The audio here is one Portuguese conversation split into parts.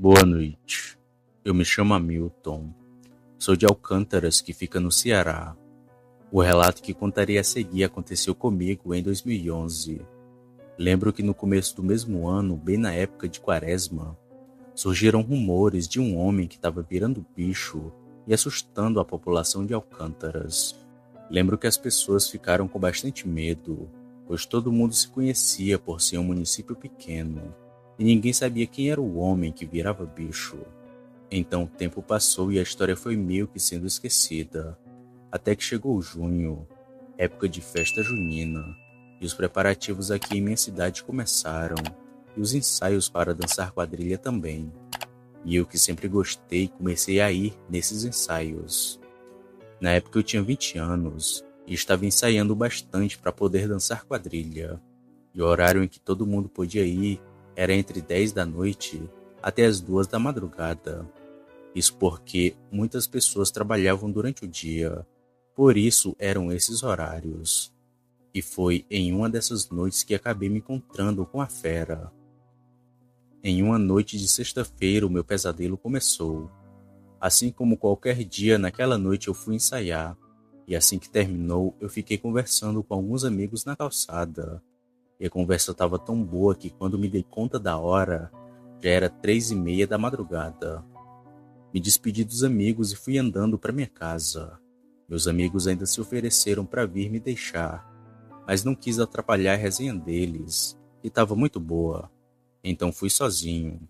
Boa noite. Eu me chamo Hamilton. Sou de Alcântaras, que fica no Ceará. O relato que contarei a seguir aconteceu comigo em 2011. Lembro que no começo do mesmo ano, bem na época de Quaresma, surgiram rumores de um homem que estava virando bicho e assustando a população de Alcântaras. Lembro que as pessoas ficaram com bastante medo, pois todo mundo se conhecia por ser um município pequeno, e ninguém sabia quem era o homem que virava bicho. Então o tempo passou e a história foi meio que sendo esquecida, até que chegou junho, época de festa junina, e os preparativos aqui em minha cidade começaram, e os ensaios para dançar quadrilha também. E eu que sempre gostei, comecei a ir nesses ensaios. Na época eu tinha 20 anos e estava ensaiando bastante para poder dançar quadrilha. E o horário em que todo mundo podia ir era entre 10 da noite até as 2 da madrugada. Isso porque muitas pessoas trabalhavam durante o dia, por isso eram esses horários. E foi em uma dessas noites que acabei me encontrando com a fera. Em uma noite de sexta-feira o meu pesadelo começou. Assim como qualquer dia, naquela noite eu fui ensaiar, e assim que terminou eu fiquei conversando com alguns amigos na calçada. E a conversa estava tão boa que quando me dei conta da hora, já era 3:30 da madrugada. Me despedi dos amigos e fui andando para minha casa. Meus amigos ainda se ofereceram para vir me deixar, mas não quis atrapalhar a resenha deles, que estava muito boa. Então fui sozinho.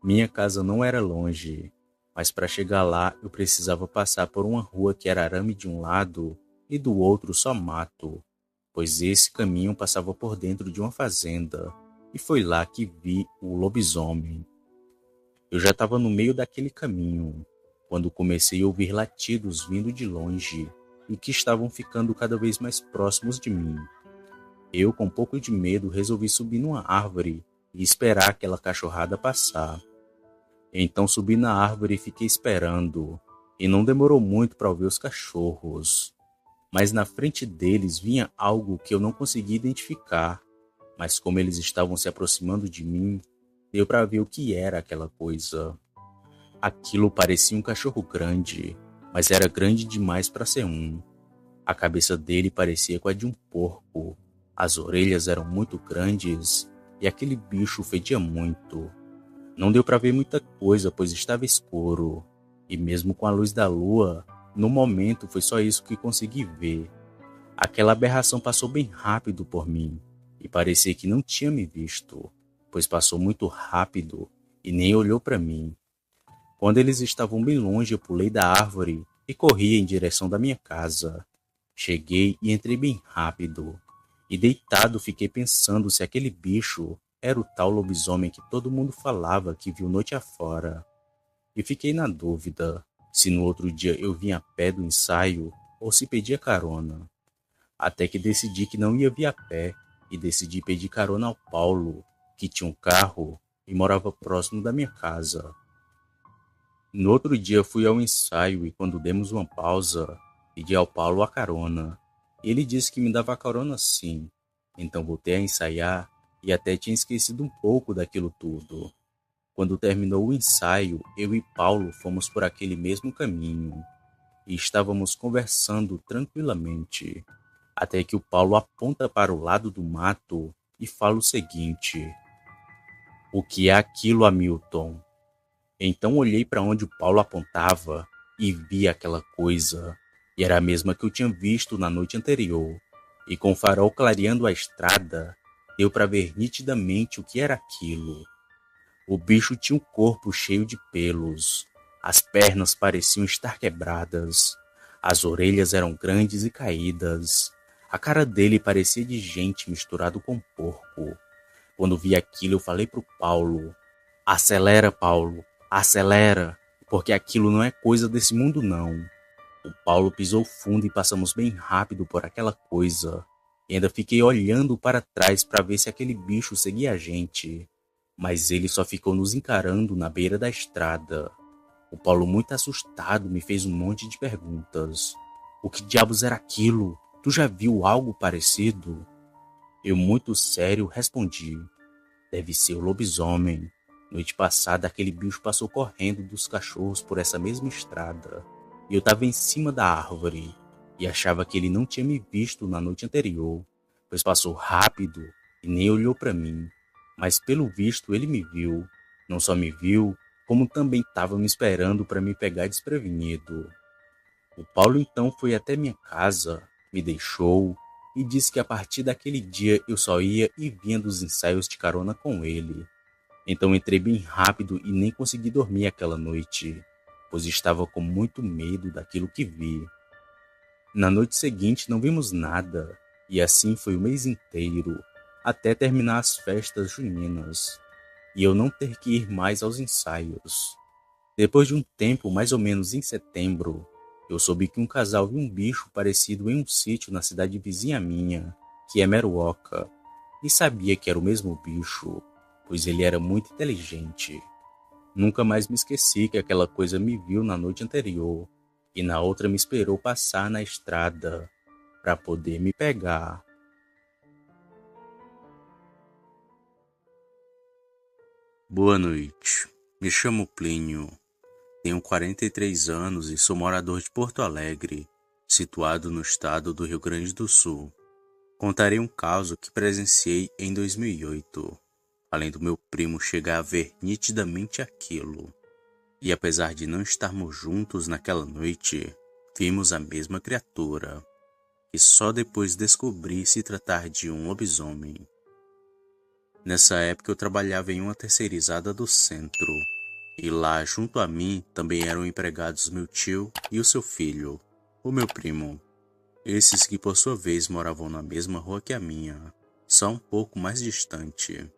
Minha casa não era longe, mas para chegar lá eu precisava passar por uma rua que era arame de um lado e do outro só mato, pois esse caminho passava por dentro de uma fazenda, e foi lá que vi o lobisomem. Eu já estava no meio daquele caminho, quando comecei a ouvir latidos vindo de longe e que estavam ficando cada vez mais próximos de mim. Eu, com um pouco de medo, resolvi subir numa árvore e esperar aquela cachorrada passar. Então subi na árvore e fiquei esperando, e não demorou muito para ouvir os cachorros. Mas na frente deles vinha algo que eu não conseguia identificar, mas como eles estavam se aproximando de mim, deu para ver o que era aquela coisa. Aquilo parecia um cachorro grande, mas era grande demais para ser um. A cabeça dele parecia com a de um porco, as orelhas eram muito grandes e aquele bicho fedia muito. Não deu para ver muita coisa, pois estava escuro, e mesmo com a luz da lua, no momento foi só isso que consegui ver. Aquela aberração passou bem rápido por mim, e parecia que não tinha me visto, pois passou muito rápido e nem olhou para mim. Quando eles estavam bem longe, eu pulei da árvore e corri em direção da minha casa. Cheguei e entrei bem rápido, e deitado fiquei pensando se aquele bicho era o tal lobisomem que todo mundo falava que viu noite afora. E fiquei na dúvida se no outro dia eu vinha a pé do ensaio ou se pedia carona. Até que decidi que não ia vir a pé e decidi pedir carona ao Paulo, que tinha um carro e morava próximo da minha casa. No outro dia fui ao ensaio e quando demos uma pausa, pedi ao Paulo a carona. Ele disse que me dava a carona sim, então voltei a ensaiar e até tinha esquecido um pouco daquilo tudo. Quando terminou o ensaio, eu e Paulo fomos por aquele mesmo caminho e estávamos conversando tranquilamente, até que o Paulo aponta para o lado do mato e fala o seguinte: "O que é aquilo, Hamilton?" Então olhei para onde o Paulo apontava e vi aquela coisa, e era a mesma que eu tinha visto na noite anterior, e com o farol clareando a estrada, deu para ver nitidamente o que era aquilo. O bicho tinha um corpo cheio de pelos, as pernas pareciam estar quebradas, as orelhas eram grandes e caídas, a cara dele parecia de gente misturado com porco. Quando vi aquilo, eu falei pro Paulo: "Acelera, Paulo, acelera, porque aquilo não é coisa desse mundo não." O Paulo pisou fundo e passamos bem rápido por aquela coisa. E ainda fiquei olhando para trás para ver se aquele bicho seguia a gente. Mas ele só ficou nos encarando na beira da estrada. O Paulo, muito assustado, me fez um monte de perguntas. O que diabos era aquilo? Tu já viu algo parecido? Eu, muito sério, respondi: "Deve ser o lobisomem. Noite passada, aquele bicho passou correndo dos cachorros por essa mesma estrada. E eu estava em cima da árvore e achava que ele não tinha me visto na noite anterior, pois passou rápido e nem olhou para mim. Mas pelo visto ele me viu. Não só me viu, como também estava me esperando para me pegar desprevenido. O Paulo então foi até minha casa, me deixou e disse que a partir daquele dia eu só ia e vinha dos ensaios de carona com ele. Então entrei bem rápido e nem consegui dormir aquela noite, pois estava com muito medo daquilo que vi. Na noite seguinte não vimos nada, e assim foi o mês inteiro, até terminar as festas juninas, e eu não ter que ir mais aos ensaios. Depois de um tempo, mais ou menos em setembro, eu soube que um casal viu um bicho parecido em um sítio na cidade vizinha minha, que é Meruoca, e sabia que era o mesmo bicho, pois ele era muito inteligente. Nunca mais me esqueci que aquela coisa me viu na noite anterior, e na outra me esperou passar na estrada para poder me pegar. Boa noite. Me chamo Plínio. Tenho 43 anos e sou morador de Porto Alegre, situado no estado do Rio Grande do Sul. Contarei um caso que presenciei em 2008, além do meu primo chegar a ver nitidamente aquilo. E apesar de não estarmos juntos naquela noite, vimos a mesma criatura, que só depois descobri se tratar de um lobisomem. Nessa época eu trabalhava em uma terceirizada do centro, e lá junto a mim também eram empregados meu tio e o seu filho, o meu primo. Esses que por sua vez moravam na mesma rua que a minha, só um pouco mais distante.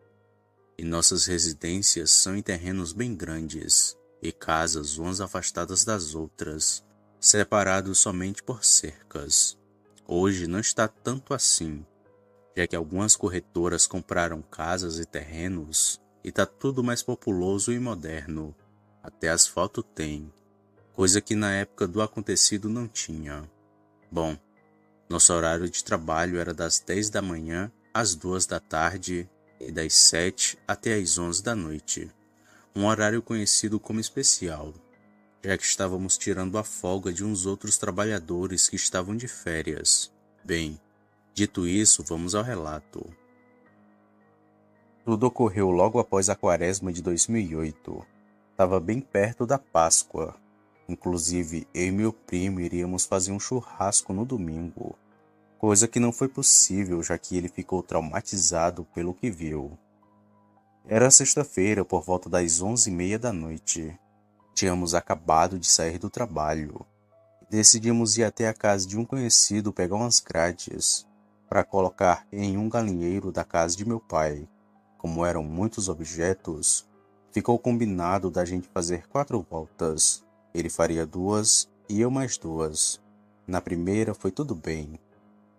E nossas residências são em terrenos bem grandes, e casas umas afastadas das outras, separados somente por cercas. Hoje não está tanto assim, já que algumas corretoras compraram casas e terrenos e tá tudo mais populoso e moderno. Até asfalto tem, coisa que na época do acontecido não tinha. Bom, nosso horário de trabalho era das 10 da manhã às 2 da tarde e das 7 até às 11 da noite. Um horário conhecido como especial, já que estávamos tirando a folga de uns outros trabalhadores que estavam de férias. Bem, dito isso, vamos ao relato. Tudo ocorreu logo após a quaresma de 2008. Estava bem perto da Páscoa. Inclusive, eu e meu primo iríamos fazer um churrasco no domingo, coisa que não foi possível, já que ele ficou traumatizado pelo que viu. Era sexta-feira, por volta das 11h30 da noite. Tínhamos acabado de sair do trabalho e decidimos ir até a casa de um conhecido pegar umas grades para colocar em um galinheiro da casa de meu pai. Como eram muitos objetos, ficou combinado da gente fazer 4 voltas. Ele faria 2 e eu mais 2. Na primeira foi tudo bem,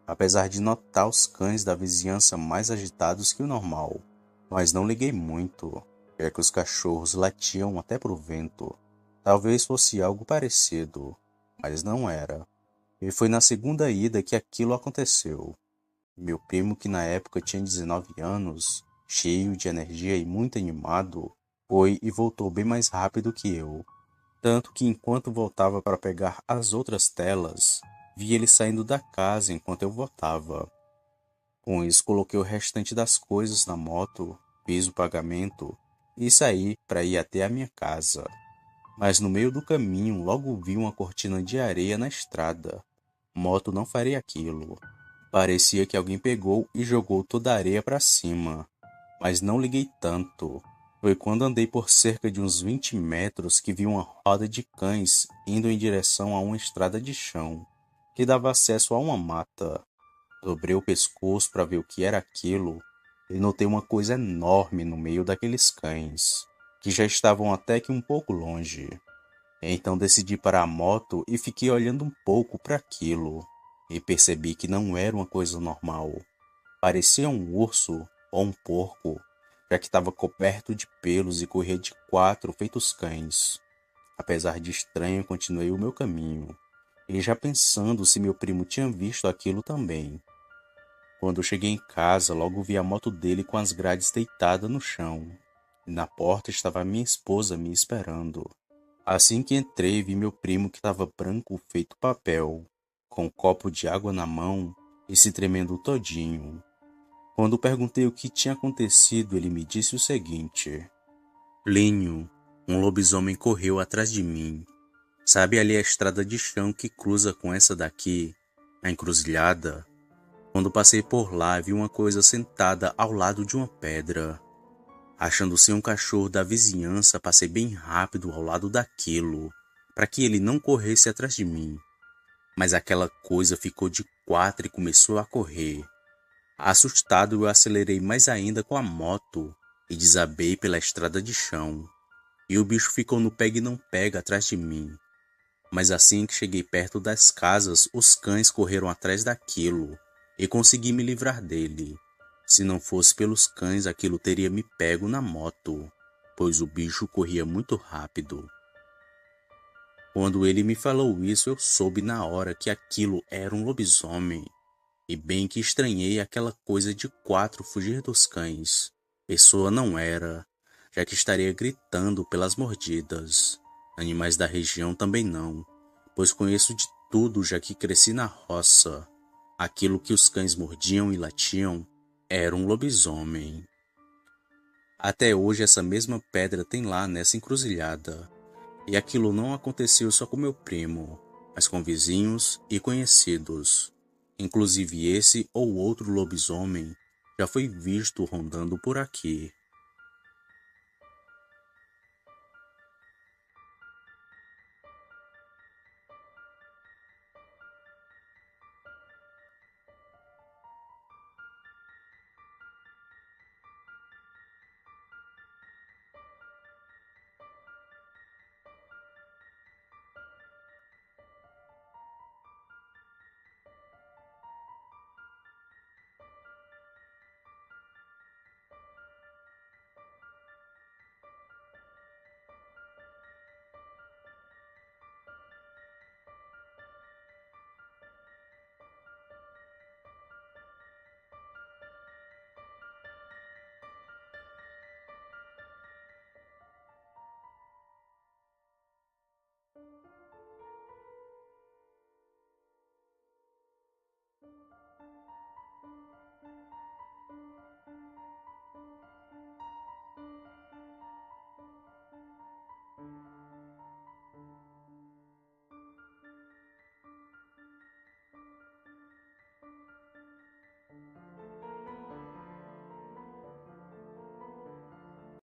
apesar de notar os cães da vizinhança mais agitados que o normal. Mas não liguei muito, já que os cachorros latiam até pro vento. Talvez fosse algo parecido, mas não era. E foi na segunda ida que aquilo aconteceu. Meu primo, que na época tinha 19 anos, cheio de energia e muito animado, foi e voltou bem mais rápido que eu. Tanto que enquanto voltava para pegar as outras telas, vi ele saindo da casa enquanto eu voltava. Com isso, coloquei o restante das coisas na moto, fiz o pagamento e saí para ir até a minha casa. Mas no meio do caminho, logo vi uma cortina de areia na estrada. Moto não faria aquilo. Parecia que alguém pegou e jogou toda a areia para cima. Mas não liguei tanto. Foi quando andei por cerca de uns 20 metros que vi uma roda de cães indo em direção a uma estrada de chão, que dava acesso a uma mata. Dobrei o pescoço para ver o que era aquilo e notei uma coisa enorme no meio daqueles cães, que já estavam até que um pouco longe. Então decidi parar a moto e fiquei olhando um pouco para aquilo, e percebi que não era uma coisa normal. Parecia um urso ou um porco, já que estava coberto de pelos e corria de 4 feitos cães. Apesar de estranho, continuei o meu caminho, e já pensando se meu primo tinha visto aquilo também. Quando eu cheguei em casa, logo vi a moto dele com as grades deitada no chão. e na porta estava minha esposa me esperando. Assim que entrei, vi meu primo que estava branco feito papel, com um copo de água na mão e se tremendo todinho. Quando perguntei o que tinha acontecido, ele me disse o seguinte: Linho, um lobisomem correu atrás de mim. Sabe ali a estrada de chão que cruza com essa daqui, a encruzilhada? Quando passei por lá, vi uma coisa sentada ao lado de uma pedra. Achando ser um cachorro da vizinhança, passei bem rápido ao lado daquilo, para que ele não corresse atrás de mim. Mas aquela coisa ficou de quatro e começou a correr. Assustado, eu acelerei mais ainda com a moto e desabei pela estrada de chão. E o bicho ficou no pega e não pega atrás de mim. Mas assim que cheguei perto das casas, os cães correram atrás daquilo e consegui me livrar dele. Se não fosse pelos cães, aquilo teria me pego na moto, pois o bicho corria muito rápido. Quando ele me falou isso, eu soube na hora que aquilo era um lobisomem. E bem que estranhei aquela coisa de quatro fugir dos cães. Pessoa não era, já que estaria gritando pelas mordidas. Animais da região também não, pois conheço de tudo já que cresci na roça. Aquilo que os cães mordiam e latiam era um lobisomem. Até hoje essa mesma pedra tem lá nessa encruzilhada. E aquilo não aconteceu só com meu primo, mas com vizinhos e conhecidos. Inclusive esse ou outro lobisomem já foi visto rondando por aqui.